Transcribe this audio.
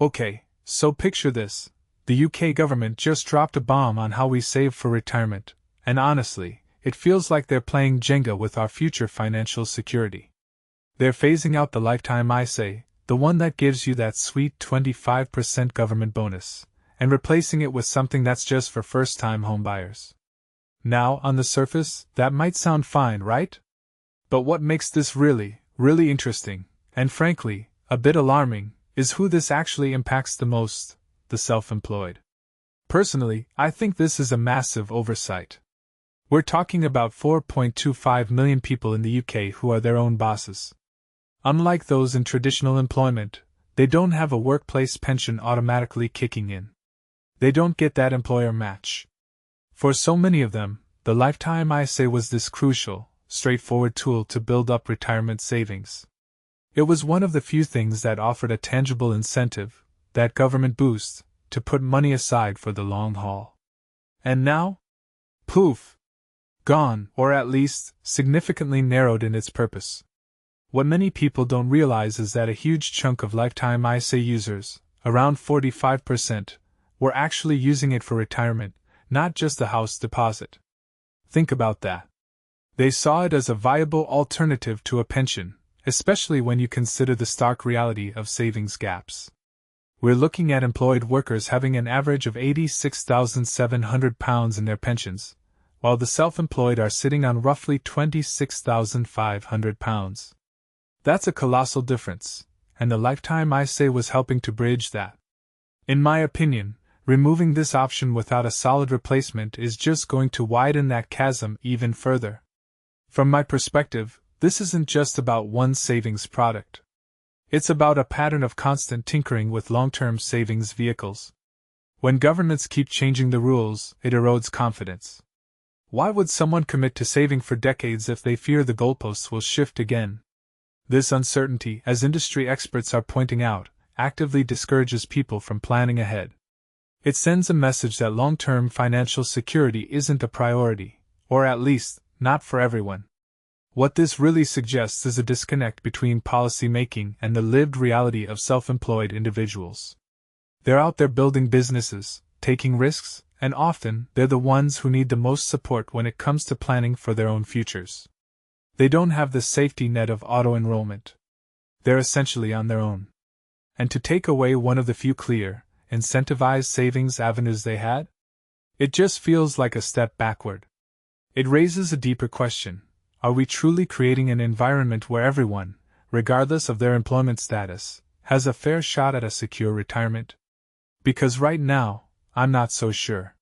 Okay, so picture this. The UK government just dropped a bomb on how we save for retirement, and honestly, it feels like they're playing Jenga with our future financial security. They're phasing out the lifetime ISA, the one that gives you that sweet 25% government bonus, and replacing it with something that's just for first-time homebuyers. Now, on the surface, that might sound fine, right? But what makes this really interesting, and frankly, a bit alarming, is who this actually impacts the most: the self-employed. Personally, I think this is a massive oversight. We're talking about 4.25 million people in the UK who are their own bosses. Unlike those in traditional employment, they don't have a workplace pension automatically kicking in. They don't get that employer match. For so many of them, the lifetime ISA was this crucial, straightforward tool to build up retirement savings. It was one of the few things that offered a tangible incentive, that government boost, to put money aside for the long haul. And now? Poof! Gone, or at least, significantly narrowed in its purpose. What many people don't realize is that a huge chunk of lifetime ISA users, around 45%, were actually using it for retirement, not just a house deposit. Think about that. They saw it as a viable alternative to a pension, especially when you consider the stark reality of savings gaps. We're looking at employed workers having an average of £86,700 in their pensions, while the self-employed are sitting on roughly £26,500. That's a colossal difference, and the lifetime ISA was helping to bridge that. In my opinion, removing this option without a solid replacement is just going to widen that chasm even further. From my perspective, this isn't just about one savings product. It's about a pattern of constant tinkering with long-term savings vehicles. When governments keep changing the rules, it erodes confidence. Why would someone commit to saving for decades if they fear the goalposts will shift again? This uncertainty, as industry experts are pointing out, actively discourages people from planning ahead. It sends a message that long-term financial security isn't a priority, or at least, not for everyone. What this really suggests is a disconnect between policy making and the lived reality of self-employed individuals. They're out there building businesses, taking risks, and often they're the ones who need the most support when it comes to planning for their own futures. They don't have the safety net of auto-enrollment. They're essentially on their own. And to take away one of the few clear, incentivized savings avenues they had? It just feels like a step backward. It raises a deeper question. Are we truly creating an environment where everyone, regardless of their employment status, has a fair shot at a secure retirement? Because right now, I'm not so sure.